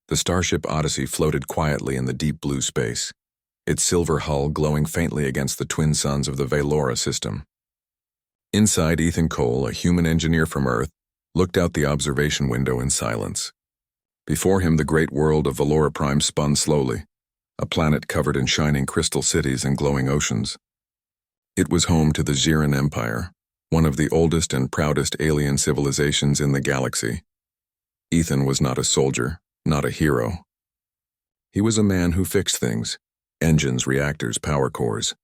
The starship Odyssey floated quietly in the deep blue space, its silver hull glowing faintly against the twin suns of the Velora system. Inside, Ethan Cole, a human engineer from Earth, looked out the observation window in silence. Before him, the great world of Velora Prime spun slowly, a planet covered in shining crystal cities and glowing oceans. It was home to the Xiran Empire, one of the oldest and proudest alien civilizations in the galaxy. Ethan was not a soldier, not a hero. He was a man who fixed things: engines, reactors, power cores.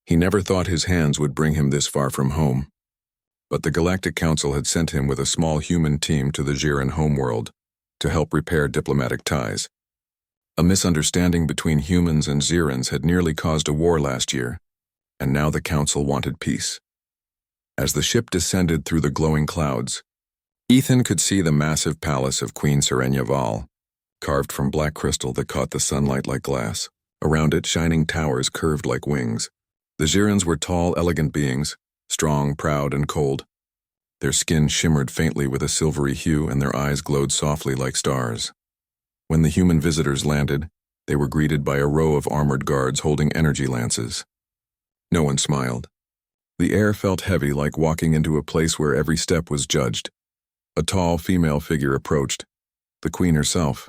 He never thought his hands would bring him this far from home. But the Galactic Council had sent him with a small human team to the Xiran homeworld to help repair diplomatic ties. A misunderstanding between humans and Xirans had nearly caused a war last year, and now the Council wanted peace. As the ship descended through the glowing clouds, Ethan could see the massive palace of Queen Sirenia Val, carved from black crystal that caught the sunlight like glass. Around it, shining towers curved like wings. The Xirans were tall, elegant beings, strong, proud, and cold. Their skin shimmered faintly with a silvery hue, and their eyes glowed softly like stars. When the human visitors landed, they were greeted by a row of armored guards holding energy lances. No one smiled. The air felt heavy, like walking into a place where every step was judged. A tall female figure approached, the queen herself.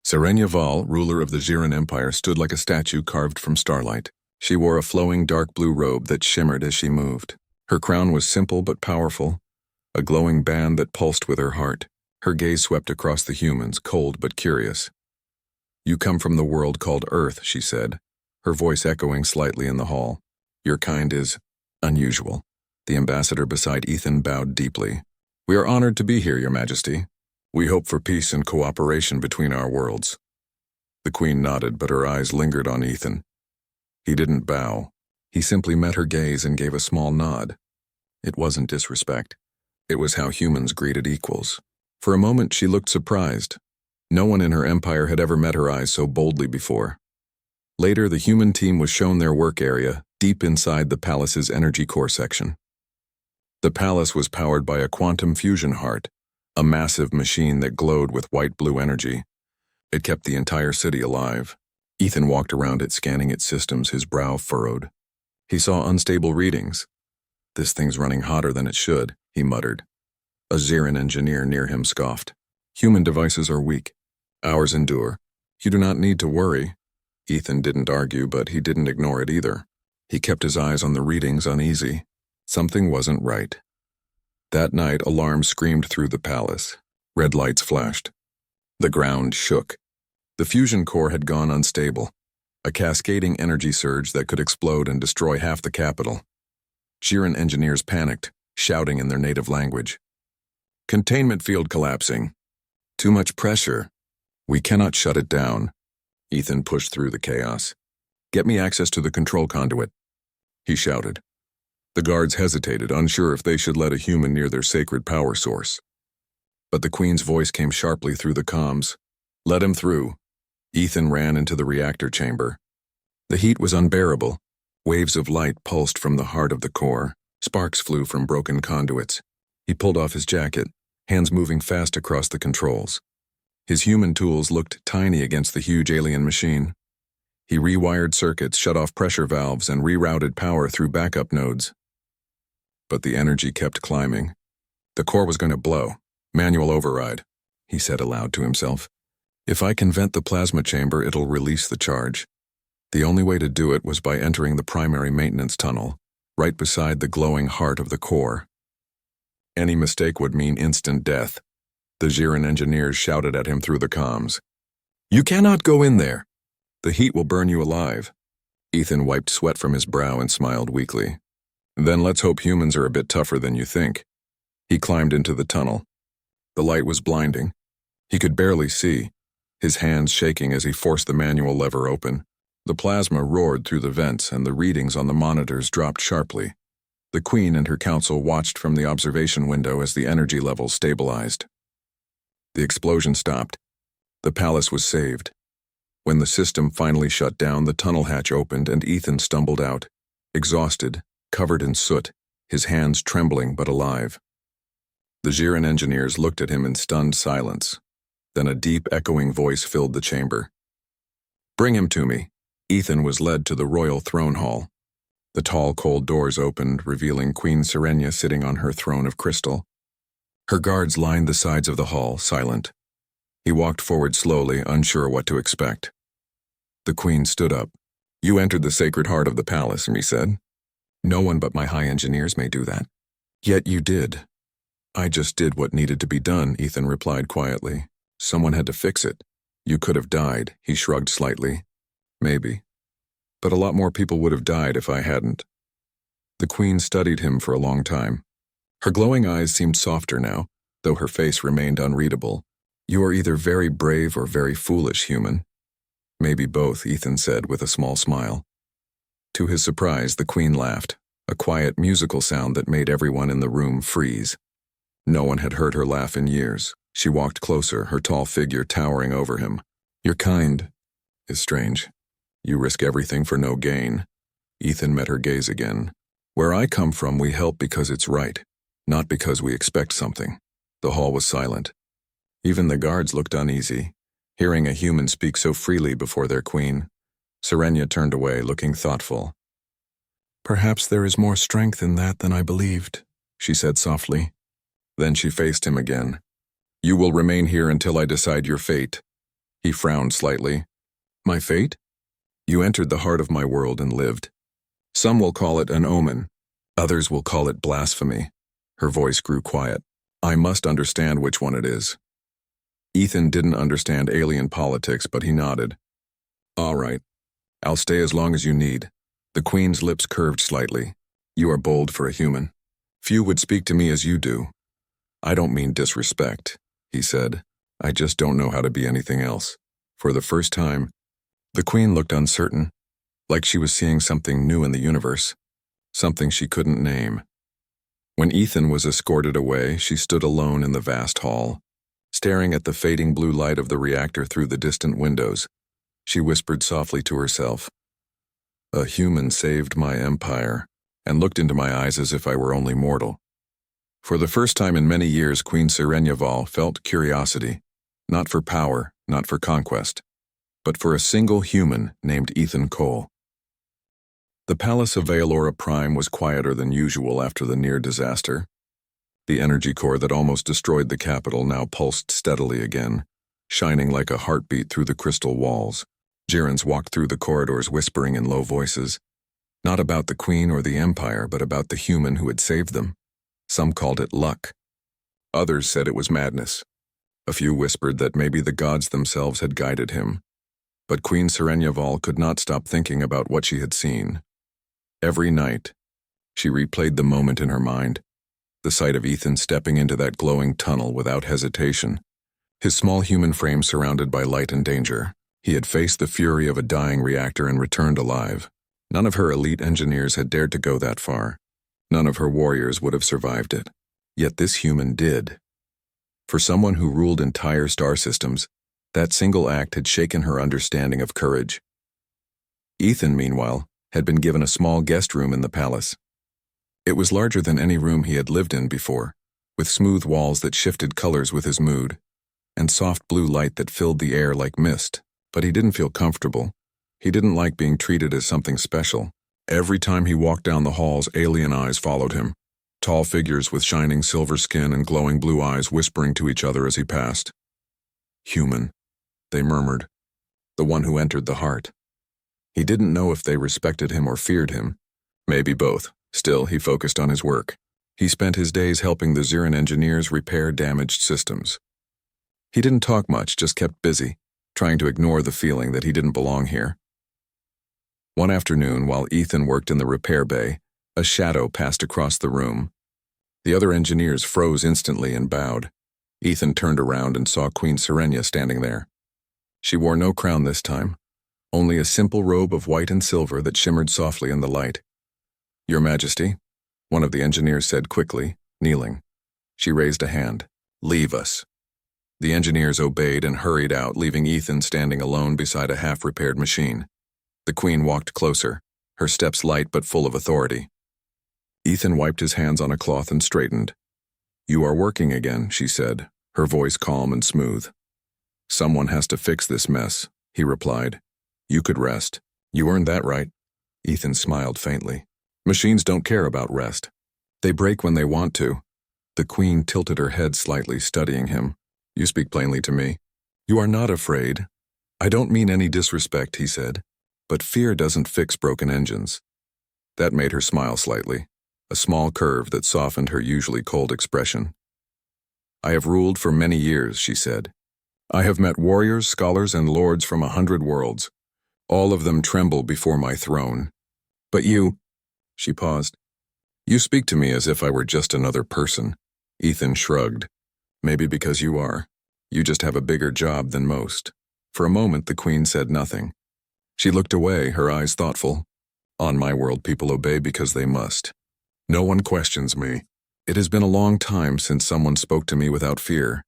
Sirenia Val, ruler of the Xiran Empire, stood like a statue carved from starlight. She wore a flowing dark blue robe that shimmered as she moved. Her crown was simple but powerful, a glowing band that pulsed with her heart. Her gaze swept across the humans, cold but curious. "You come from the world called Earth," she said, her voice echoing slightly in the hall. "Your kind is unusual." The ambassador beside Ethan bowed deeply. "We are honored to be here, Your Majesty. We hope for peace and cooperation between our worlds." The queen nodded, but her eyes lingered on Ethan. He didn't bow. He simply met her gaze and gave a small nod. It wasn't disrespect. It was how humans greeted equals. For a moment, she looked surprised. No one in her empire had ever met her eyes so boldly before. Later, the human team was shown their work area, deep inside the palace's energy core section. The palace was powered by a quantum fusion heart, a massive machine that glowed with white-blue energy. It kept the entire city alive. Ethan walked around it, scanning its systems, his brow furrowed. He saw unstable readings. "This thing's running hotter than it should," he muttered. A Xiran engineer near him scoffed. "Human devices are weak. Ours endure. You do not need to worry." Ethan didn't argue, but he didn't ignore it either. He kept his eyes on the readings, uneasy. Something wasn't right. That night, alarms screamed through the palace. Red lights flashed. The ground shook. The fusion core had gone unstable, a cascading energy surge that could explode and destroy half the capital. Xiran engineers panicked, shouting in their native language. "Containment field collapsing. Too much pressure. We cannot shut it down." Ethan pushed through the chaos. "Get me access to the control conduit," he shouted. The guards hesitated, unsure if they should let a human near their sacred power source. But the queen's voice came sharply through the comms. "Let him through." Ethan ran into the reactor chamber. The heat was unbearable. Waves of light pulsed from the heart of the core. Sparks flew from broken conduits. He pulled off his jacket, hands moving fast across the controls. His human tools looked tiny against the huge alien machine. He rewired circuits, shut off pressure valves, and rerouted power through backup nodes. But the energy kept climbing. The core was going to blow. "Manual override," he said aloud to himself. "If I can vent the plasma chamber, it'll release the charge." The only way to do it was by entering the primary maintenance tunnel, right beside the glowing heart of the core. Any mistake would mean instant death. The Xiran engineers shouted at him through the comms. "You cannot go in there. The heat will burn you alive." Ethan wiped sweat from his brow and smiled weakly. "Then let's hope humans are a bit tougher than you think." He climbed into the tunnel. The light was blinding. He could barely see, his hands shaking as he forced the manual lever open. The plasma roared through the vents, and the readings on the monitors dropped sharply. The queen and her council watched from the observation window as the energy levels stabilized. The explosion stopped. The palace was saved. When the system finally shut down, the tunnel hatch opened and Ethan stumbled out, exhausted, covered in soot, his hands trembling but alive. The Xiran engineers looked at him in stunned silence. Then a deep, echoing voice filled the chamber. "Bring him to me." Ethan was led to the royal throne hall. The tall, cold doors opened, revealing Queen Serenia sitting on her throne of crystal. Her guards lined the sides of the hall, silent. He walked forward slowly, unsure what to expect. The queen stood up. "You entered the sacred heart of the palace," he said. "No one but my high engineers may do that." "Yet you did." "I just did what needed to be done," Ethan replied quietly. "Someone had to fix it." "You could have died," he shrugged slightly. "Maybe. But a lot more people would have died if I hadn't." The queen studied him for a long time. Her glowing eyes seemed softer now, though her face remained unreadable. "You are either very brave or very foolish, human." "Maybe both," Ethan said with a small smile. To his surprise, the queen laughed, a quiet musical sound that made everyone in the room freeze. No one had heard her laugh in years. She walked closer, her tall figure towering over him. "Your kind is strange. You risk everything for no gain." Ethan met her gaze again. "Where I come from, we help because it's right, not because we expect something." The hall was silent. Even the guards looked uneasy, hearing a human speak so freely before their queen. Serenia turned away, looking thoughtful. "Perhaps there is more strength in that than I believed," she said softly. Then she faced him again. "You will remain here until I decide your fate." He frowned slightly. "My fate? You entered the heart of my world and lived. Some will call it an omen. Others will call it blasphemy." Her voice grew quiet. "I must understand which one it is." Ethan didn't understand alien politics, but he nodded. "All right. I'll stay as long as you need." The queen's lips curved slightly. "You are bold for a human. Few would speak to me as you do." "I don't mean disrespect," he said. "I just don't know how to be anything else." For the first time, the queen looked uncertain, like she was seeing something new in the universe, something she couldn't name. When Ethan was escorted away, she stood alone in the vast hall, staring at the fading blue light of the reactor through the distant windows. She whispered softly to herself, "A human saved my empire," and looked into my eyes as if I were only mortal. For the first time in many years, Queen Serenia felt curiosity, not for power, not for conquest, but for a single human named Ethan Cole. The palace of Veilora Prime was quieter than usual after the near disaster. The energy core that almost destroyed the capital now pulsed steadily again, shining like a heartbeat through the crystal walls. Girans walked through the corridors whispering in low voices, not about the queen or the empire, but about the human who had saved them. Some called it luck. Others said it was madness. A few whispered that maybe the gods themselves had guided him. But Queen Serenia could not stop thinking about what she had seen. Every night, she replayed the moment in her mind, the sight of Ethan stepping into that glowing tunnel without hesitation, his small human frame surrounded by light and danger. He had faced the fury of a dying reactor and returned alive. None of her elite engineers had dared to go that far. None of her warriors would have survived it. Yet this human did. For someone who ruled entire star systems, that single act had shaken her understanding of courage. Ethan, meanwhile, had been given a small guest room in the palace. It was larger than any room he had lived in before, with smooth walls that shifted colors with his mood, and soft blue light that filled the air like mist. But he didn't feel comfortable. He didn't like being treated as something special. Every time he walked down the halls, alien eyes followed him, tall figures with shining silver skin and glowing blue eyes whispering to each other as he passed. "Human," they murmured, "the one who entered the heart." He didn't know if they respected him or feared him. Maybe both. Still, he focused on his work. He spent his days helping the Xiran engineers repair damaged systems. He didn't talk much, just kept busy, trying to ignore the feeling that he didn't belong here. One afternoon, while Ethan worked in the repair bay, a shadow passed across the room. The other engineers froze instantly and bowed. Ethan turned around and saw Queen Serenia standing there. She wore no crown this time, only a simple robe of white and silver that shimmered softly in the light. "Your Majesty," one of the engineers said quickly, kneeling. She raised a hand. "Leave us." The engineers obeyed and hurried out, leaving Ethan standing alone beside a half-repaired machine. The queen walked closer, her steps light but full of authority. Ethan wiped his hands on a cloth and straightened. "You are working again," she said, her voice calm and smooth. Someone has to fix this mess, he replied. You could rest. You earned that right. Ethan smiled faintly. Machines don't care about rest. They break when they want to. The Queen tilted her head slightly, studying him. You speak plainly to me. You are not afraid. I don't mean any disrespect, he said, but fear doesn't fix broken engines. That made her smile slightly, a small curve that softened her usually cold expression. I have ruled for many years, she said. I have met warriors, scholars, and lords from 100 worlds. All of them tremble before my throne. But you, she paused. You speak to me as if I were just another person. Ethan shrugged. Maybe because you are. You just have a bigger job than most. For a moment, the Queen said nothing. She looked away, her eyes thoughtful. On my world, people obey because they must. No one questions me. It has been a long time since someone spoke to me without fear.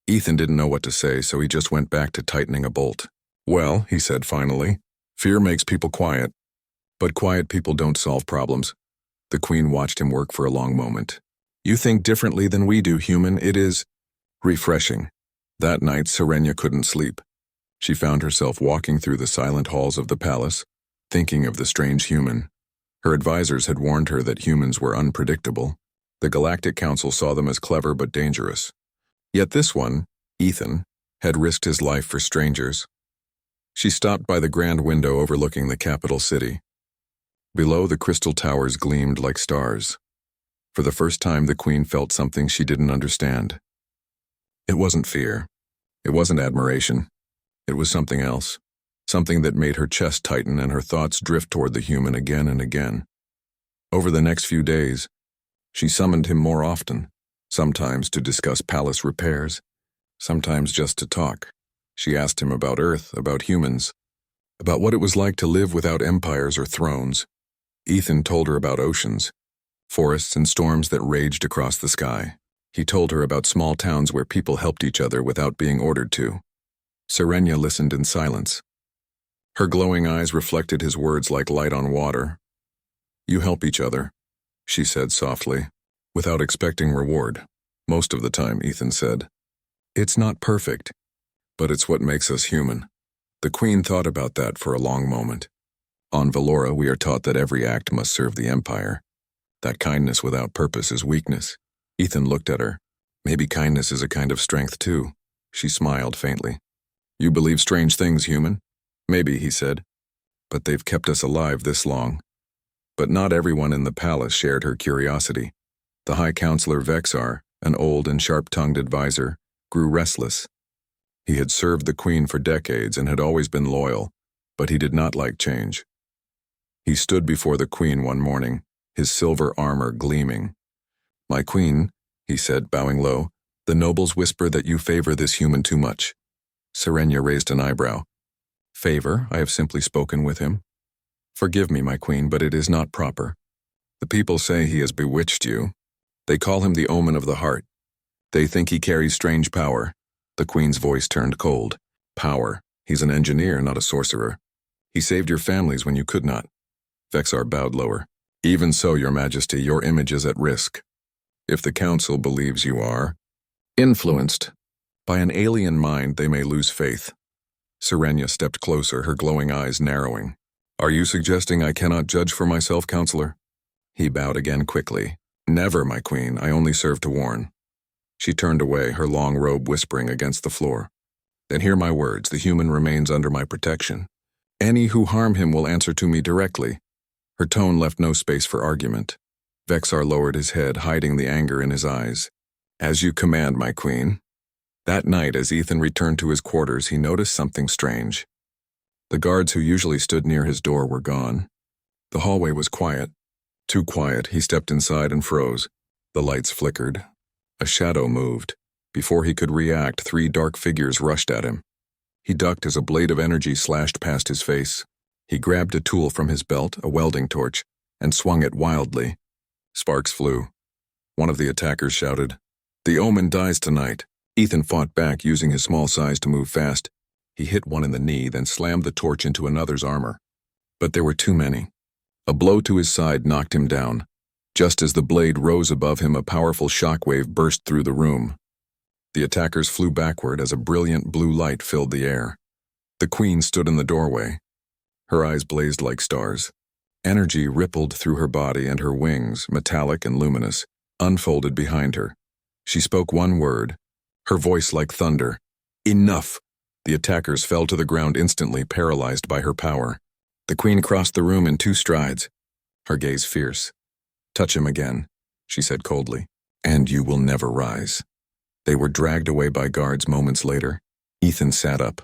Ethan didn't know what to say, so he just went back to tightening a bolt. Well, he said finally, fear makes people quiet. But quiet people don't solve problems. The Queen watched him work for a long moment. You think differently than we do, human. It is refreshing. That night, Serenia couldn't sleep. She found herself walking through the silent halls of the palace, thinking of the strange human. Her advisors had warned her that humans were unpredictable. The Galactic Council saw them as clever but dangerous. Yet this one, Ethan, had risked his life for strangers. She stopped by the grand window overlooking the capital city. Below, the crystal towers gleamed like stars. For the first time, the Queen felt something she didn't understand. It wasn't fear. It wasn't admiration. It was something else. Something that made her chest tighten and her thoughts drift toward the human again and again. Over the next few days, she summoned him more often, sometimes to discuss palace repairs, sometimes just to talk. She asked him about Earth, about humans, about what it was like to live without empires or thrones. Ethan told her about oceans, forests and storms that raged across the sky. He told her about small towns where people helped each other without being ordered to. Serenia listened in silence. Her glowing eyes reflected his words like light on water. You help each other, she said softly, without expecting reward. Most of the time, Ethan said. It's not perfect, but it's what makes us human. The Queen thought about that for a long moment. On Valora, we are taught that every act must serve the Empire. That kindness without purpose is weakness. Ethan looked at her. Maybe kindness is a kind of strength too. She smiled faintly. You believe strange things, human? Maybe, he said. But they've kept us alive this long. But not everyone in the palace shared her curiosity. The High Counselor Vexar, an old and sharp-tongued advisor, grew restless. He had served the Queen for decades and had always been loyal, but he did not like change. He stood before the Queen one morning, his silver armor gleaming. My Queen, he said, bowing low, the nobles whisper that you favor this human too much. Serenia raised an eyebrow. Favor? I have simply spoken with him. Forgive me, my Queen, but it is not proper. The people say he has bewitched you. They call him the omen of the heart. They think he carries strange power. The Queen's voice turned cold. Power. He's an engineer, not a sorcerer. He saved your families when you could not. Vexar bowed lower. Even so, Your Majesty, your image is at risk. If the Council believes you are influenced by an alien mind, they may lose faith. Serenia stepped closer, her glowing eyes narrowing. Are you suggesting I cannot judge for myself, Counselor? He bowed again quickly. Never, my Queen, I only serve to warn. She turned away, her long robe whispering against the floor. Then hear my words, the human remains under my protection. Any who harm him will answer to me directly. Her tone left no space for argument. Vexar lowered his head, hiding the anger in his eyes. As you command, my Queen. That night, as Ethan returned to his quarters, he noticed something strange. The guards who usually stood near his door were gone. The hallway was quiet. Too quiet, he stepped inside and froze. The lights flickered. A shadow moved. Before he could react, 3 dark figures rushed at him. He ducked as a blade of energy slashed past his face. He grabbed a tool from his belt, a welding torch, and swung it wildly. Sparks flew. One of the attackers shouted, "The omen dies tonight." Ethan fought back, using his small size to move fast. He hit one in the knee, then slammed the torch into another's armor. But there were too many. A blow to his side knocked him down. Just as the blade rose above him, a powerful shockwave burst through the room. The attackers flew backward as a brilliant blue light filled the air. The queen stood in the doorway. Her eyes blazed like stars. Energy rippled through her body, and her wings, metallic and luminous, unfolded behind her. She spoke one word, her voice like thunder. Enough! The attackers fell to the ground instantly, paralyzed by her power. The queen crossed the room in 2 strides, her gaze fierce. "Touch him again," she said coldly, "and you will never rise." They were dragged away by guards moments later. Ethan sat up,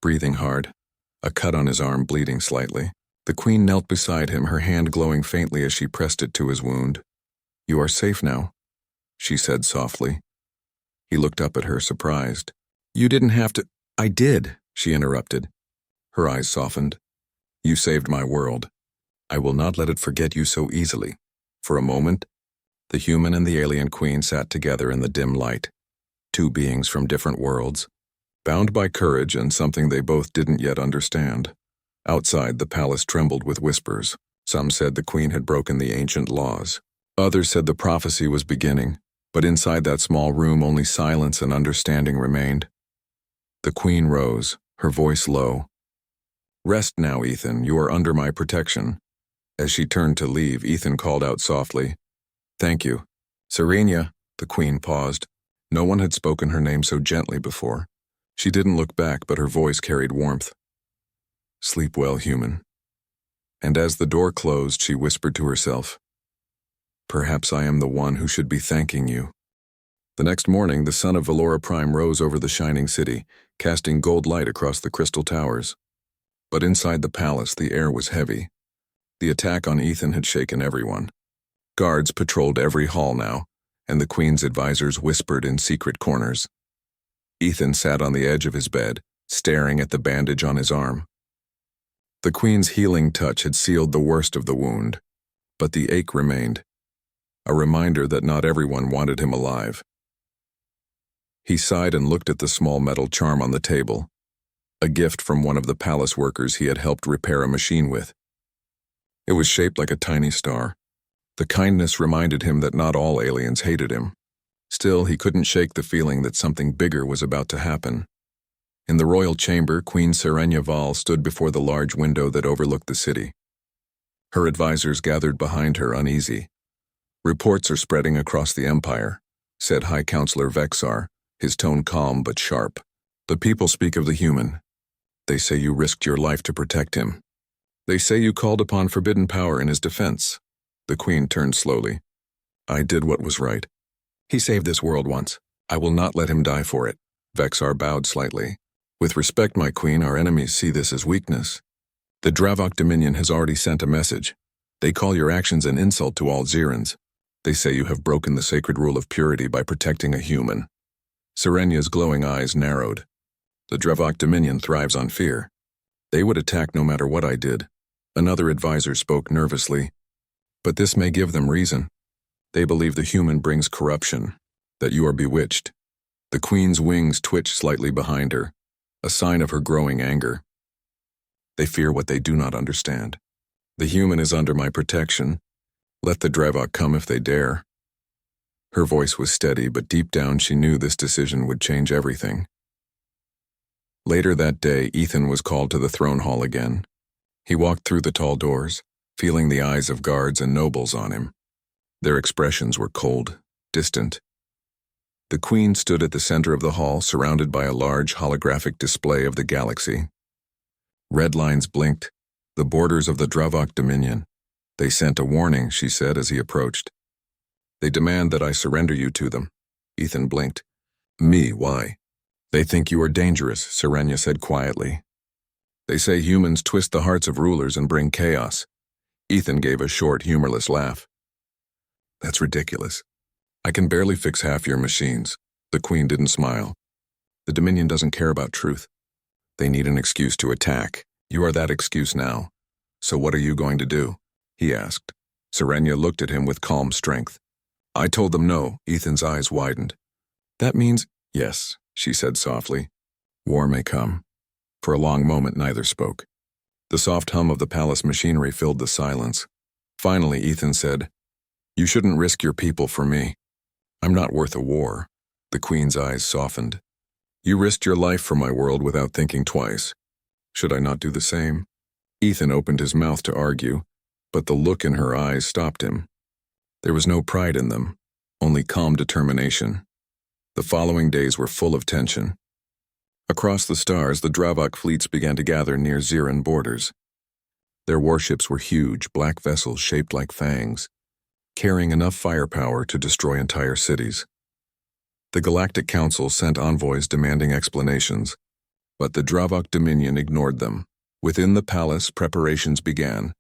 breathing hard, a cut on his arm bleeding slightly. The queen knelt beside him, her hand glowing faintly as she pressed it to his wound. "You are safe now," she said softly. He looked up at her, surprised. "You didn't have to—" "I did," she interrupted. Her eyes softened. "You saved my world. I will not let it forget you so easily." For a moment, the human and the alien queen sat together in the dim light. 2 beings from different worlds, bound by courage and something they both didn't yet understand. Outside, the palace trembled with whispers. Some said the queen had broken the ancient laws. Others said the prophecy was beginning, but inside that small room only silence and understanding remained. The queen rose, her voice low. "Rest now, Ethan, you are under my protection." As she turned to leave, Ethan called out softly, "Thank you." "Serenia," the queen paused. No one had spoken her name so gently before. She didn't look back, but her voice carried warmth. "Sleep well, human." And as the door closed, she whispered to herself, "Perhaps I am the one who should be thanking you." The next morning, the sun of Valora Prime rose over the shining city, casting gold light across the crystal towers. But inside the palace, the air was heavy. The attack on Ethan had shaken everyone. Guards patrolled every hall now, and the queen's advisors whispered in secret corners. Ethan sat on the edge of his bed, staring at the bandage on his arm. The queen's healing touch had sealed the worst of the wound, but the ache remained, a reminder that not everyone wanted him alive. He sighed and looked at the small metal charm on the table, a gift from one of the palace workers he had helped repair a machine with. It was shaped like a tiny star. The kindness reminded him that not all aliens hated him. Still, he couldn't shake the feeling that something bigger was about to happen. In the royal chamber, Queen Serenia Val stood before the large window that overlooked the city. Her advisors gathered behind her, uneasy. "Reports are spreading across the empire," said High Counselor Vexar, his tone calm but sharp. "The people speak of the human. They say you risked your life to protect him. They say you called upon forbidden power in his defense." The queen turned slowly. "I did what was right. He saved this world once. I will not let him die for it." Vexar bowed slightly. "With respect, my queen, our enemies see this as weakness. The Dravok Dominion has already sent a message. They call your actions an insult to all Zirans. They say you have broken the sacred rule of purity by protecting a human." Serenia's glowing eyes narrowed. "The Dravok Dominion thrives on fear. They would attack no matter what I did." Another advisor spoke nervously. "But this may give them reason. They believe the human brings corruption, that you are bewitched." The queen's wings twitched slightly behind her, a sign of her growing anger. "They fear what they do not understand. The human is under my protection. Let the Dravok come if they dare." Her voice was steady, but deep down she knew this decision would change everything. Later that day, Ethan was called to the throne hall again. He walked through the tall doors, feeling the eyes of guards and nobles on him. Their expressions were cold, distant. The queen stood at the center of the hall, surrounded by a large holographic display of the galaxy. Red lines blinked, the borders of the Dravok Dominion. "They sent a warning," she said as he approached. "They demand that I surrender you to them." Ethan blinked. "Me, why?" "They think you are dangerous," Serenia said quietly. "They say humans twist the hearts of rulers and bring chaos." Ethan gave a short, humorless laugh. "That's ridiculous. I can barely fix half your machines." The queen didn't smile. "The Dominion doesn't care about truth. They need an excuse to attack. You are that excuse now. So what are you going to do?" he asked. Serenia looked at him with calm strength. "I told them no." Ethan's eyes widened. "That means—" "Yes," she said softly. "War may come." For a long moment neither spoke. The soft hum of the palace machinery filled the silence. Finally, Ethan said, "You shouldn't risk your people for me. I'm not worth a war. The Queen's eyes softened. You risked your life for my world without thinking twice. Should I not do the same? Ethan opened his mouth to argue, but the look in her eyes stopped him. There was no pride in them, only calm determination. The following days were full of tension. Across the stars, the Dravok fleets began to gather near Ziran borders. Their warships were huge, black vessels shaped like fangs, carrying enough firepower to destroy entire cities. The Galactic Council sent envoys demanding explanations, but the Dravok Dominion ignored them. Within the palace, preparations began.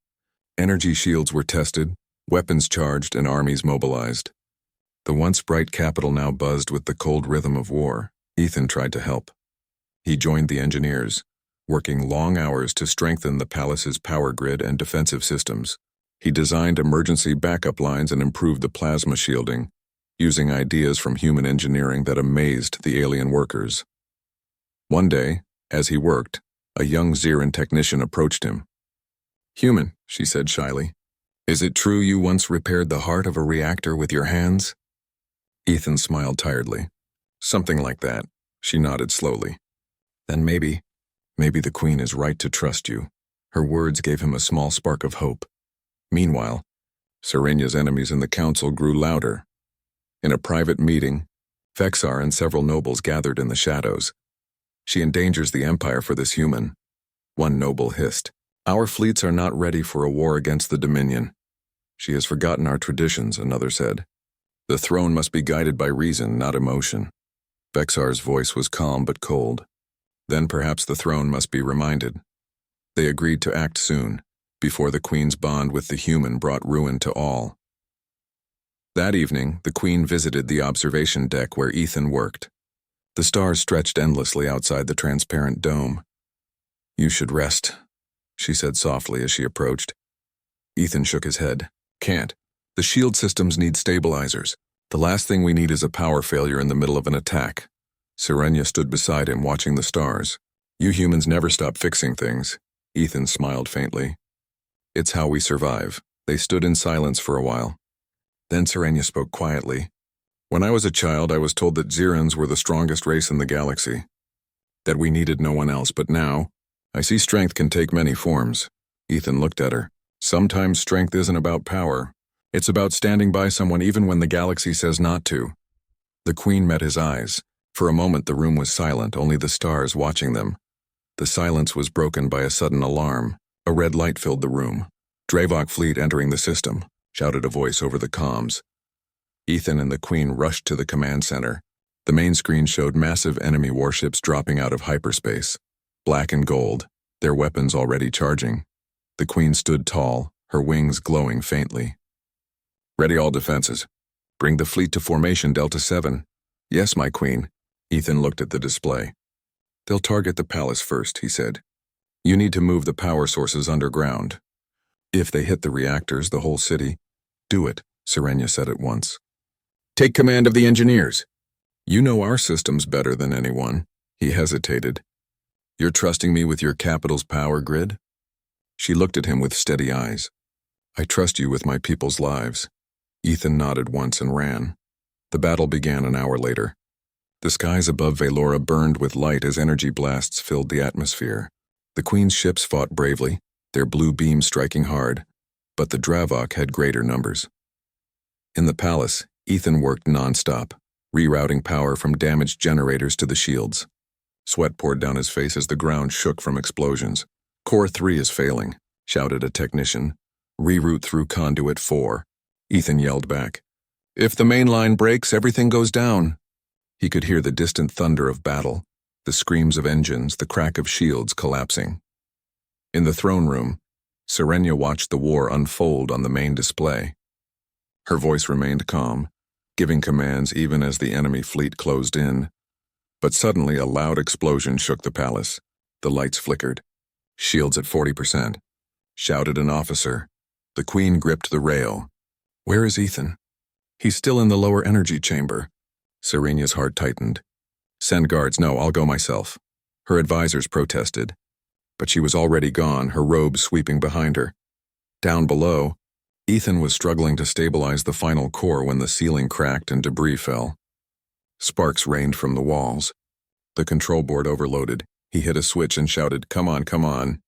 Energy shields were tested, weapons charged, and armies mobilized. The once bright capital now buzzed with the cold rhythm of war. Ethan tried to help. He joined the engineers, working long hours to strengthen the palace's power grid and defensive systems. He designed emergency backup lines and improved the plasma shielding, using ideas from human engineering that amazed the alien workers. One day, as he worked, a young Ziran technician approached him. "Human," she said shyly, "is it true you once repaired the heart of a reactor with your hands?" Ethan smiled tiredly. "Something like that," she nodded slowly. "Then maybe the Queen is right to trust you." Her words gave him a small spark of hope. Meanwhile, Serenya's enemies in the council grew louder. In a private meeting, Vexar and several nobles gathered in the shadows. "She endangers the Empire for this human," one noble hissed. "Our fleets are not ready for a war against the Dominion." "She has forgotten our traditions," another said. "The throne must be guided by reason, not emotion." Vexar's voice was calm but cold. "Then perhaps the throne must be reminded." They agreed to act soon, before the Queen's bond with the human brought ruin to all. That evening, the Queen visited the observation deck where Ethan worked. The stars stretched endlessly outside the transparent dome. "You should rest," she said softly as she approached. Ethan shook his head. "Can't. The shield systems need stabilizers. The last thing we need is a power failure in the middle of an attack." Serenya stood beside him, watching the stars. "You humans never stop fixing things." Ethan smiled faintly. "It's how we survive." They stood in silence for a while. Then Serenya spoke quietly. "When I was a child, I was told that Zirans were the strongest race in the galaxy, that we needed no one else, but now, I see strength can take many forms." Ethan looked at her. "Sometimes strength isn't about power. It's about standing by someone even when the galaxy says not to." The Queen met his eyes. For a moment the room was silent, only the stars watching them. The silence was broken by a sudden alarm. A red light filled the room. "Dravok fleet entering the system," shouted a voice over the comms. Ethan and the Queen rushed to the command center. The main screen showed massive enemy warships dropping out of hyperspace, black and gold, their weapons already charging. The Queen stood tall, her wings glowing faintly. "Ready all defenses. Bring the fleet to formation, Delta 7. "Yes, my Queen." Ethan looked at the display. "They'll target the palace first," he said. "You need to move the power sources underground. If they hit the reactors, the whole city." "Do it," Serenya said at once. "Take command of the engineers." "You know our systems better than anyone." He hesitated. "You're trusting me with your capital's power grid?" She looked at him with steady eyes. "I trust you with my people's lives." Ethan nodded once and ran. The battle began an hour later. The skies above Velora burned with light as energy blasts filled the atmosphere. The Queen's ships fought bravely, their blue beams striking hard, but the Dravok had greater numbers. In the palace, Ethan worked non-stop, rerouting power from damaged generators to the shields. Sweat poured down his face as the ground shook from explosions. "Core 3 is failing," shouted a technician. "Reroute through Conduit 4. Ethan yelled back. "If the main line breaks, everything goes down." He could hear the distant thunder of battle, the screams of engines, the crack of shields collapsing. In the throne room, Serenya watched the war unfold on the main display. Her voice remained calm, giving commands even as the enemy fleet closed in. But suddenly a loud explosion shook the palace. The lights flickered. "Shields at 40%, shouted an officer. The Queen gripped the rail. "Where is Ethan?" "He's still in the lower energy chamber." Serena's heart tightened. "Send guards." "No, I'll go myself." Her advisors protested. But she was already gone, her robe sweeping behind her. Down below, Ethan was struggling to stabilize the final core when the ceiling cracked and debris fell. Sparks rained from the walls. The control board overloaded. He hit a switch and shouted, "Come on, come on."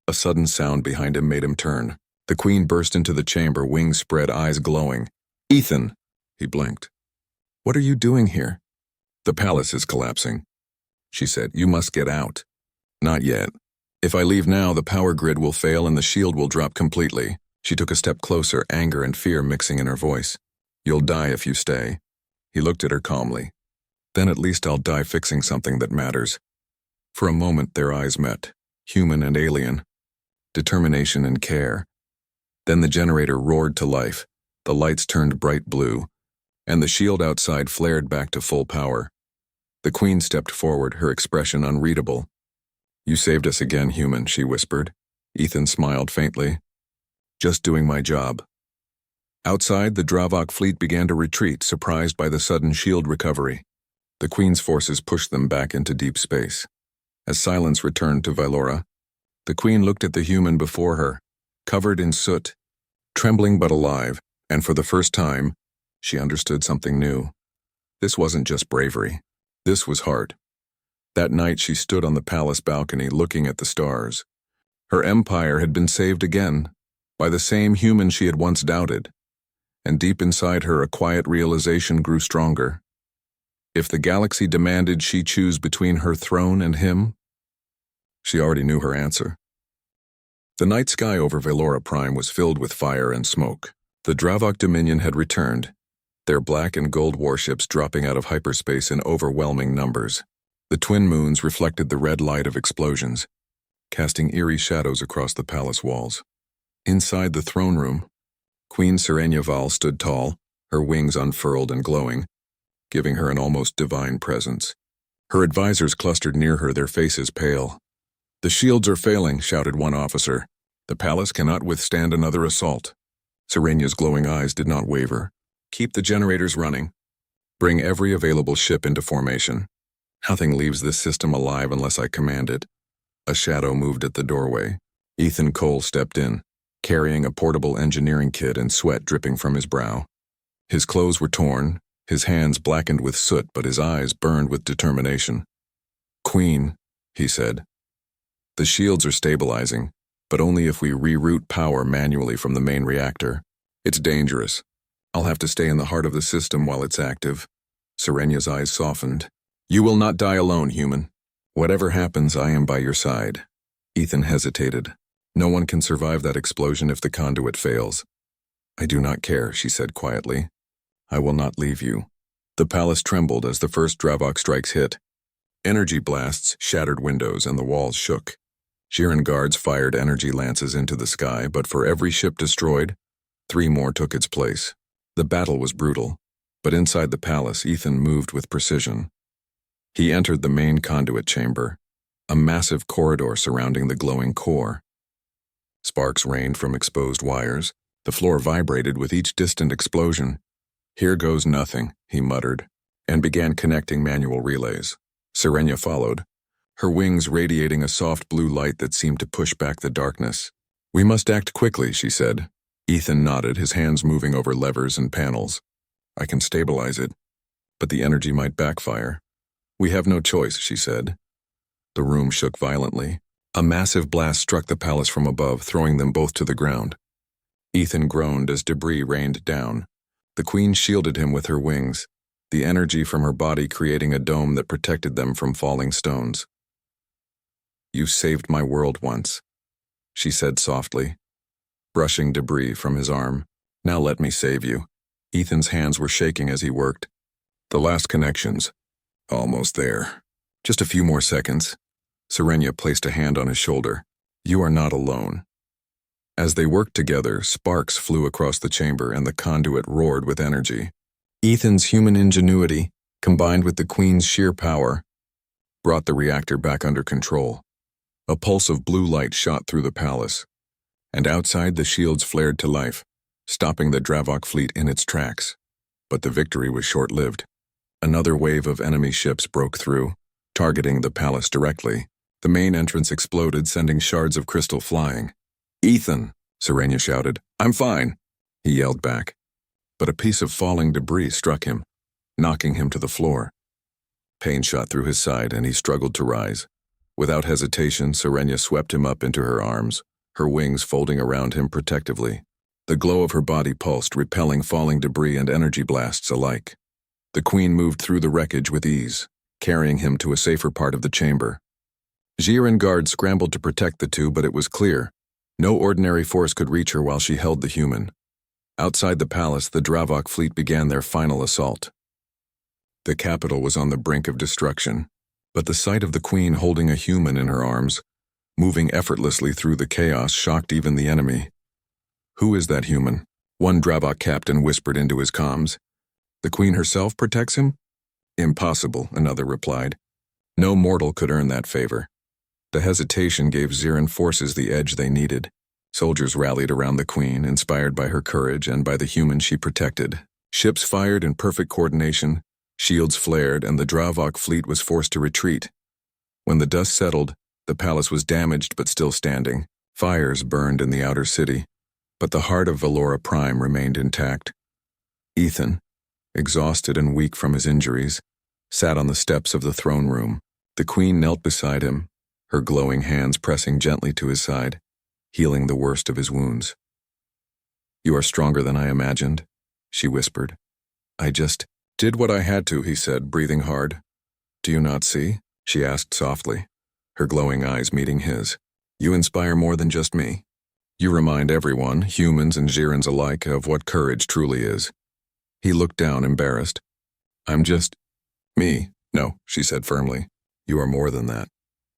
A sudden sound behind him made him turn. The Queen burst into the chamber, wings spread, eyes glowing. "Ethan!" He blinked. "What are you doing here?" "The palace is collapsing," she said. "You must get out." "Not yet. If I leave now, the power grid will fail and the shield will drop completely." She took a step closer, anger and fear mixing in her voice. "You'll die if you stay." He looked at her calmly. "Then at least I'll die fixing something that matters." For a moment their eyes met, human and alien, determination and care. Then the generator roared to life, the lights turned bright blue, and the shield outside flared back to full power. The Queen stepped forward, her expression unreadable. "You saved us again, human," she whispered. Ethan smiled faintly. "Just doing my job." Outside, the Dravok fleet began to retreat, surprised by the sudden shield recovery. The Queen's forces pushed them back into deep space. As silence returned to Vylora, the Queen looked at the human before her, covered in soot, trembling but alive, and for the first time, she understood something new. This wasn't just bravery. This was heart. That night she stood on the palace balcony looking at the stars. Her empire had been saved again, by the same human she had once doubted, and deep inside her a quiet realization grew stronger. If the galaxy demanded she choose between her throne and him, she already knew her answer. The night sky over Vylora Prime was filled with fire and smoke. The Dravok Dominion had returned, their black and gold warships dropping out of hyperspace in overwhelming numbers. The twin moons reflected the red light of explosions, casting eerie shadows across the palace walls. Inside the throne room, Queen Sirenia Val stood tall, her wings unfurled and glowing, giving her an almost divine presence. Her advisors clustered near her, their faces pale. "The shields are failing," shouted one officer. "The palace cannot withstand another assault." Sirenia's glowing eyes did not waver. "Keep the generators running. Bring every available ship into formation. Nothing leaves this system alive unless I command it." A shadow moved at the doorway. Ethan Cole stepped in, carrying a portable engineering kit and sweat dripping from his brow. His clothes were torn, his hands blackened with soot, but his eyes burned with determination. "Queen," he said, "the shields are stabilizing, but only if we reroute power manually from the main reactor. It's dangerous. I'll have to stay in the heart of the system while it's active." Sirenia's eyes softened. "You will not die alone, human. Whatever happens, I am by your side." Ethan hesitated. "No one can survive that explosion if the conduit fails." "I do not care," she said quietly. "I will not leave you." The palace trembled as the first Dravok strikes hit. Energy blasts shattered windows and the walls shook. Jiren guards fired energy lances into the sky, but for every ship destroyed, 3 more took its place. The battle was brutal, but inside the palace, Ethan moved with precision. He entered the main conduit chamber, a massive corridor surrounding the glowing core. Sparks rained from exposed wires. The floor vibrated with each distant explosion. "Here goes nothing," he muttered, and began connecting manual relays. Sirenia followed, her wings radiating a soft blue light that seemed to push back the darkness. "We must act quickly," she said. Ethan nodded, his hands moving over levers and panels. "I can stabilize it, but the energy might backfire." "We have no choice," she said. The room shook violently. A massive blast struck the palace from above, throwing them both to the ground. Ethan groaned as debris rained down. The Queen shielded him with her wings, the energy from her body creating a dome that protected them from falling stones. "You saved my world once," she said softly, brushing debris from his arm. "Now let me save you." Ethan's hands were shaking as he worked. "The last connections. Almost there. Just a few more seconds." Sirenia placed a hand on his shoulder. "You are not alone." As they worked together, sparks flew across the chamber and the conduit roared with energy. Ethan's human ingenuity, combined with the Queen's sheer power, brought the reactor back under control. A pulse of blue light shot through the palace, and outside the shields flared to life, stopping the Dravok fleet in its tracks. But the victory was short-lived. Another wave of enemy ships broke through, targeting the palace directly. The main entrance exploded, sending shards of crystal flying. "Ethan!" Sirenia shouted. "I'm fine!" He yelled back. But a piece of falling debris struck him, knocking him to the floor. Pain shot through his side, and he struggled to rise. Without hesitation, Serenia swept him up into her arms, her wings folding around him protectively. The glow of her body pulsed, repelling falling debris and energy blasts alike. The queen moved through the wreckage with ease, carrying him to a safer part of the chamber. Jir and guards scrambled to protect the two, but it was clear. No ordinary force could reach her while she held the human. Outside the palace, the Dravok fleet began their final assault. The capital was on the brink of destruction, but the sight of the queen holding a human in her arms, moving effortlessly through the chaos, shocked even the enemy. "Who is that human?" one Dravok captain whispered into his comms. "The queen herself protects him?" "Impossible," another replied. "No mortal could earn that favor." The hesitation gave Zirin forces the edge they needed. Soldiers rallied around the queen, inspired by her courage and by the human she protected. Ships fired in perfect coordination, shields flared, and the Dravok fleet was forced to retreat. When the dust settled, the palace was damaged but still standing. Fires burned in the outer city, but the heart of Velora Prime remained intact. Ethan, exhausted and weak from his injuries, sat on the steps of the throne room. The queen knelt beside him, her glowing hands pressing gently to his side, healing the worst of his wounds. "You are stronger than I imagined," she whispered. "I just did what I had to," he said, breathing hard. "Do you not see?" she asked softly, her glowing eyes meeting his. "You inspire more than just me. You remind everyone, humans and Zirans alike, of what courage truly is." He looked down, embarrassed. "I'm just me." "No," she said firmly. "You are more than that.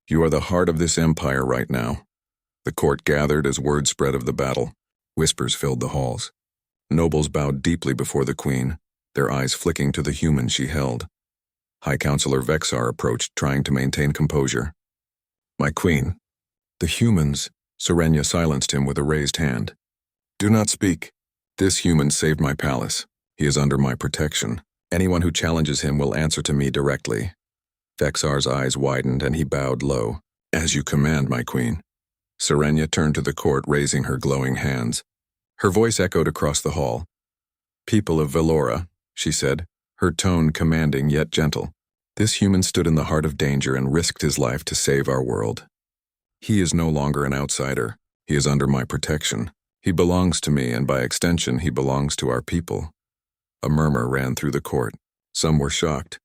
You are the heart of this empire right now." The court gathered as word spread of the battle. Whispers filled the halls. Nobles bowed deeply before the queen, their eyes flicking to the human she held. High Counselor Vexar approached, trying to maintain composure. "My queen." "The humans," Serenia silenced him with a raised hand. "Do not speak. This human saved my palace. He is under my protection. Anyone who challenges him will answer to me directly." Vexar's eyes widened and he bowed low. "As you command, my queen." Serenia turned to the court, raising her glowing hands. Her voice echoed across the hall. "People of Velora," she said, her tone commanding yet gentle. "This human stood in the heart of danger and risked his life to save our world. He is no longer an outsider. He is under my protection. He belongs to me, and by extension, he belongs to our people." A murmur ran through the court. Some were shocked.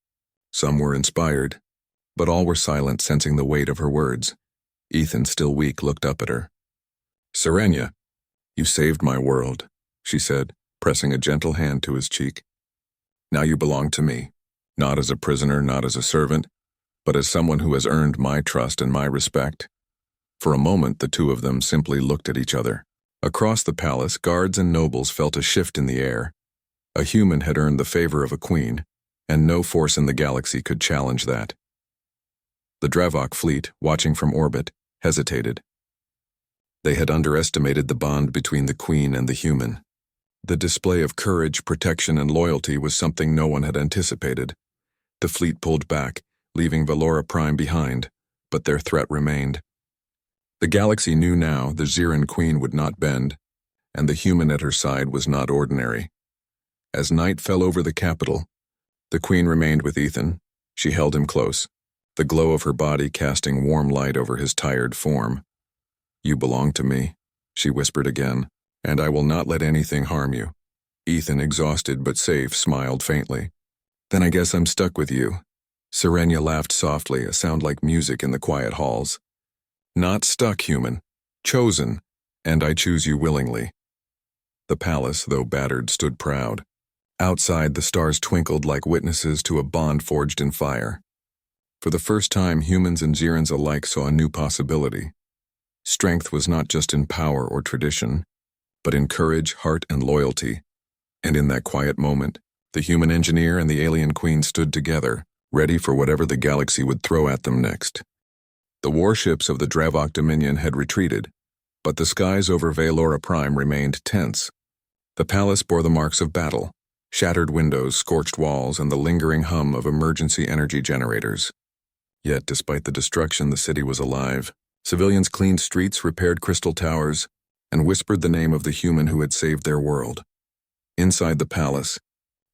Some were inspired. But all were silent, sensing the weight of her words. Ethan, still weak, looked up at her. "Serenia, you saved my world," she said, pressing a gentle hand to his cheek. "Now you belong to me, not as a prisoner, not as a servant, but as someone who has earned my trust and my respect." For a moment, the two of them simply looked at each other. Across the palace, guards and nobles felt a shift in the air. A human had earned the favor of a queen, and no force in the galaxy could challenge that. The Dravok fleet, watching from orbit, hesitated. They had underestimated the bond between the queen and the human. The display of courage, protection, and loyalty was something no one had anticipated. The fleet pulled back, leaving Velora Prime behind, but their threat remained. The galaxy knew now the Ziran queen would not bend, and the human at her side was not ordinary. As night fell over the capital, the queen remained with Ethan. She held him close, the glow of her body casting warm light over his tired form. "You belong to me," she whispered again, "and I will not let anything harm you." Ethan, exhausted but safe, smiled faintly. "Then I guess I'm stuck with you." Serenia laughed softly, a sound like music in the quiet halls. "Not stuck, human. Chosen, and I choose you willingly." The palace, though battered, stood proud. Outside, the stars twinkled like witnesses to a bond forged in fire. For the first time, humans and Zirans alike saw a new possibility. Strength was not just in power or tradition, but in courage, heart, and loyalty. And in that quiet moment, the human engineer and the alien queen stood together, ready for whatever the galaxy would throw at them next. The warships of the Dravok Dominion had retreated, but the skies over Velora Prime remained tense. The palace bore the marks of battle, shattered windows, scorched walls, and the lingering hum of emergency energy generators. Yet, despite the destruction, the city was alive. Civilians cleaned streets, repaired crystal towers, and whispered the name of the human who had saved their world. Inside the palace,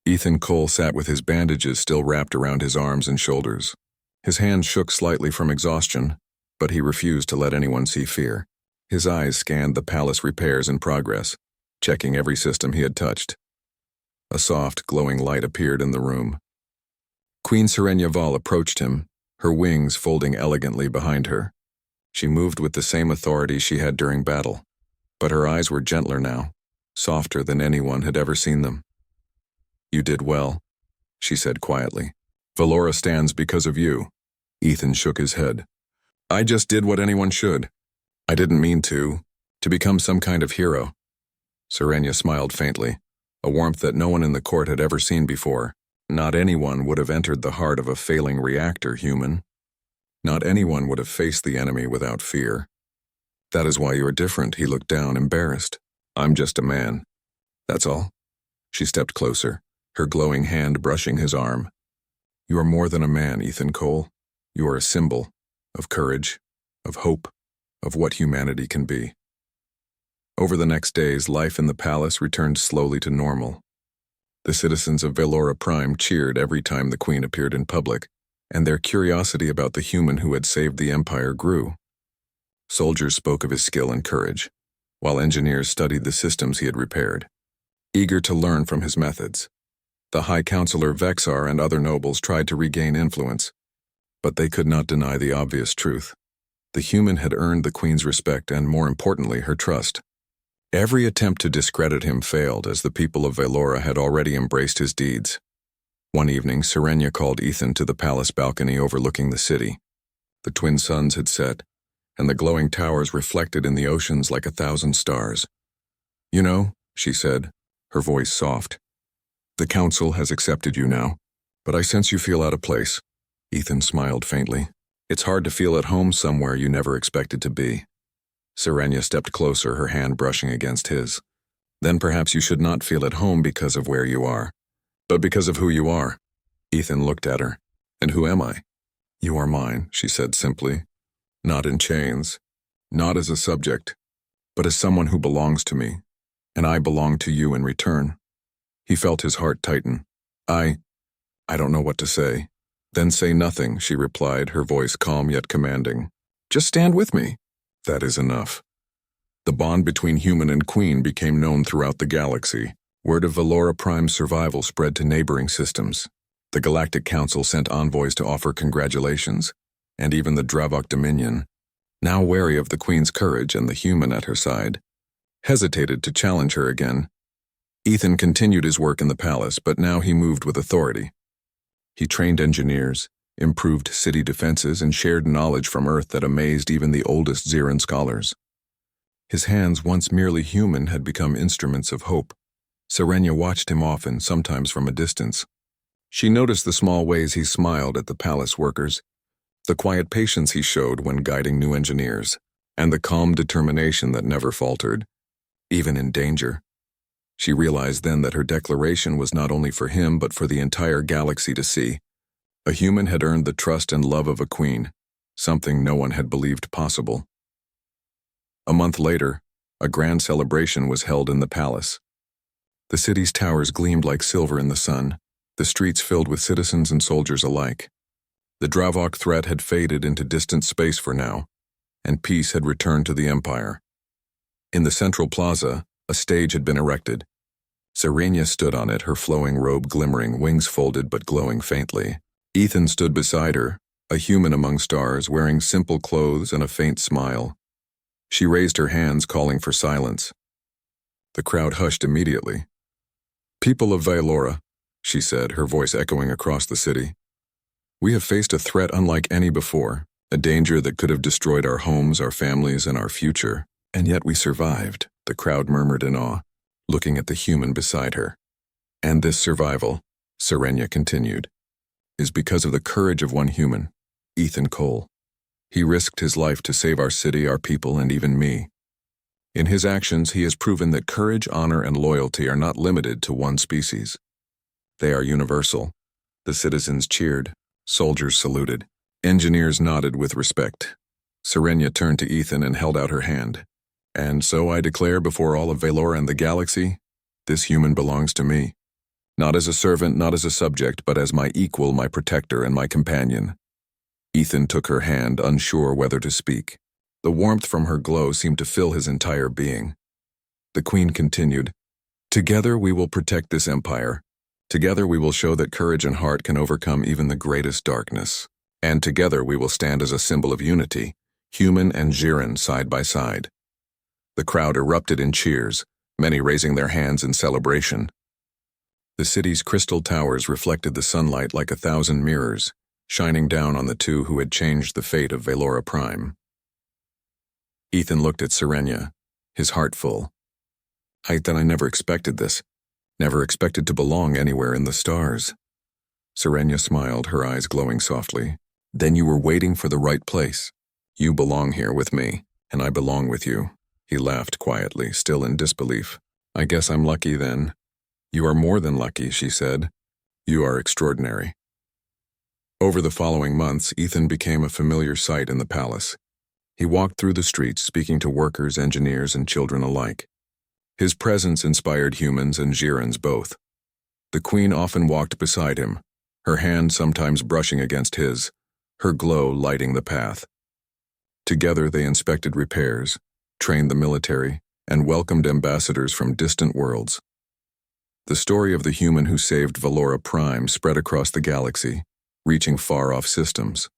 Ethan Cole sat with his bandages still wrapped around his arms and shoulders. His hands shook slightly from exhaustion, but he refused to let anyone see fear. His eyes scanned the palace repairs in progress, checking every system he had touched. A soft, glowing light appeared in the room. Queen Serenia Val approached him, her wings folding elegantly behind her. She moved with the same authority she had during battle, but her eyes were gentler now, softer than anyone had ever seen them. "You did well," she said quietly. "Velora stands because of you." Ethan shook his head. "I just did what anyone should. I didn't mean to become some kind of hero." Serenia smiled faintly, a warmth that no one in the court had ever seen before. Not anyone would have entered the heart of a failing reactor human. Not anyone would have faced the enemy without fear. "That is why you are different," he looked down, embarrassed. "I'm just a man. That's all." She stepped closer, her glowing hand brushing his arm. "You are more than a man, Ethan Cole. You are a symbol of courage, of hope, of what humanity can be." Over the next days, life in the palace returned slowly to normal. The citizens of Velora Prime cheered every time the Queen appeared in public, and their curiosity about the human who had saved the Empire grew. Soldiers spoke of his skill and courage, while engineers studied the systems he had repaired, eager to learn from his methods. The High Counselor Vexar and other nobles tried to regain influence, but they could not deny the obvious truth. The human had earned the Queen's respect and, more importantly, her trust. Every attempt to discredit him failed, as the people of Velora had already embraced his deeds. One evening, Serenia called Ethan to the palace balcony overlooking the city. The twin suns had set, and the glowing towers reflected in the oceans like 1,000 stars. "You know," she said, her voice soft, "the council has accepted you now, but I sense you feel out of place." Ethan smiled faintly. "It's hard to feel at home somewhere you never expected to be." Serenia stepped closer, her hand brushing against his. "Then perhaps you should not feel at home because of where you are, but because of who you are." Ethan looked at her. "And who am I?" "You are mine," she said simply. "Not in chains, not as a subject, but as someone who belongs to me, and I belong to you in return." He felt his heart tighten. I don't know what to say." "Then say nothing," she replied, her voice calm yet commanding. "Just stand with me." "That is enough." The bond between human and queen became known throughout the galaxy. Word of Velora Prime's survival spread to neighboring systems. The Galactic Council sent envoys to offer congratulations, and even the Dravok Dominion, now wary of the queen's courage and the human at her side, hesitated to challenge her again. Ethan continued his work in the palace, but now he moved with authority. He trained engineers, improved city defenses, and shared knowledge from Earth that amazed even the oldest Xeran scholars. His hands, once merely human, had become instruments of hope. Serenia watched him often, sometimes from a distance. She noticed the small ways he smiled at the palace workers, the quiet patience he showed when guiding new engineers, and the calm determination that never faltered, even in danger. She realized then that her declaration was not only for him but for the entire galaxy to see. A human had earned the trust and love of a queen, something no one had believed possible. A month later, a grand celebration was held in the palace. The city's towers gleamed like silver in the sun, the streets filled with citizens and soldiers alike. The Dravok threat had faded into distant space for now, and peace had returned to the Empire. In the central plaza, a stage had been erected. Serenia stood on it, her flowing robe glimmering, wings folded but glowing faintly. Ethan stood beside her, a human among stars, wearing simple clothes and a faint smile. She raised her hands, calling for silence. The crowd hushed immediately. "People of Velora," she said, her voice echoing across the city, "we have faced a threat unlike any before, a danger that could have destroyed our homes, our families, and our future. And yet we survived," the crowd murmured in awe, looking at the human beside her. "And this survival," Serenia continued, "is because of the courage of one human, Ethan Cole. He risked his life to save our city, our people, and even me. In his actions, he has proven that courage, honor, and loyalty are not limited to one species. They are universal." The citizens cheered, soldiers saluted, engineers nodded with respect. Serenia turned to Ethan and held out her hand. "And so I declare before all of Velora and the galaxy, this human belongs to me." Not as a servant, not as a subject, but as my equal, my protector, and my companion. Ethan took her hand, unsure whether to speak. The warmth from her glow seemed to fill his entire being. The Queen continued, "Together we will protect this empire. Together we will show that courage and heart can overcome even the greatest darkness. And together we will stand as a symbol of unity, human and Jiren side by side." The crowd erupted in cheers, many raising their hands in celebration. The city's crystal towers reflected the sunlight like 1,000 mirrors, shining down on the two who had changed the fate of Velora Prime. Ethan looked at Serenia, his heart full. I never expected this. Never expected to belong anywhere in the stars. Serenia smiled, her eyes glowing softly. Then you were waiting for the right place. You belong here with me, and I belong with you. He laughed quietly, still in disbelief. I guess I'm lucky then. You are more than lucky, she said. You are extraordinary. Over the following months, Ethan became a familiar sight in the palace. He walked through the streets, speaking to workers, engineers, and children alike. His presence inspired humans and Jirens both. The Queen often walked beside him, her hand sometimes brushing against his, her glow lighting the path. Together they inspected repairs, trained the military, and welcomed ambassadors from distant worlds. The story of the human who saved Velora Prime spread across the galaxy, reaching far-off systems.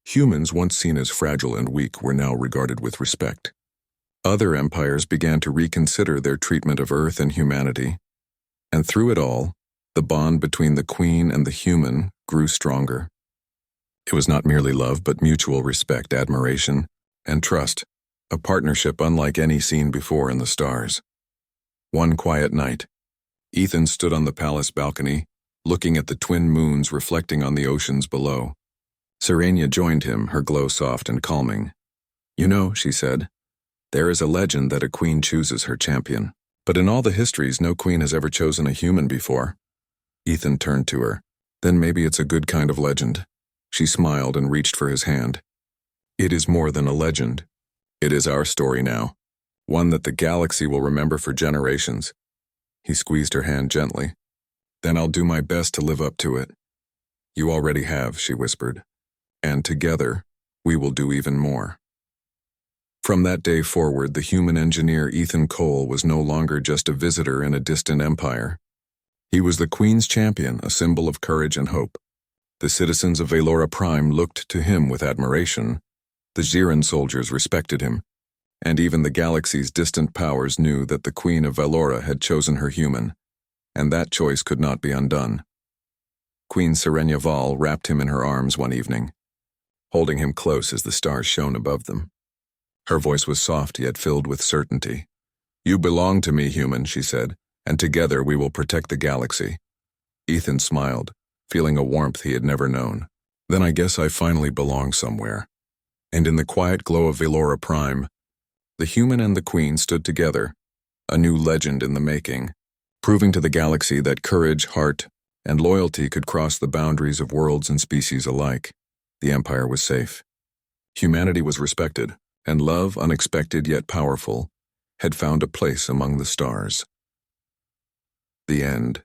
Humans, once seen as fragile and weak, were now regarded with respect. Other empires began to reconsider their treatment of Earth and humanity, and through it all, the bond between the Queen and the human grew stronger. It was not merely love, but mutual respect, admiration, and trust, a partnership unlike any seen before in the stars. One quiet night, Ethan stood on the palace balcony, looking at the twin moons reflecting on the oceans below. Serenia joined him, her glow soft and calming. You know, she said, there is a legend that a queen chooses her champion. But in all the histories, no queen has ever chosen a human before. Ethan turned to her. Then maybe it's a good kind of legend. She smiled and reached for his hand. It is more than a legend. It is our story now, one that the galaxy will remember for generations. He squeezed her hand gently. Then I'll do my best to live up to it. You already have, she whispered. And together, we will do even more. From that day forward, the human engineer Ethan Cole was no longer just a visitor in a distant empire. He was the Queen's champion, a symbol of courage and hope. The citizens of Velora Prime looked to him with admiration. The Jiren soldiers respected him, and even the galaxy's distant powers knew that the Queen of Velora had chosen her human, and that choice could not be undone. Queen Serenia Val wrapped him in her arms one evening, holding him close as the stars shone above them. Her voice was soft yet filled with certainty. You belong to me, human, she said, and together we will protect the galaxy. Ethan smiled, feeling a warmth he had never known. Then I guess I finally belong somewhere. And in the quiet glow of Velora Prime, the human and the Queen stood together, a new legend in the making, proving to the galaxy that courage, heart, and loyalty could cross the boundaries of worlds and species alike. The Empire was safe. Humanity was respected, and love, unexpected yet powerful, had found a place among the stars. The end.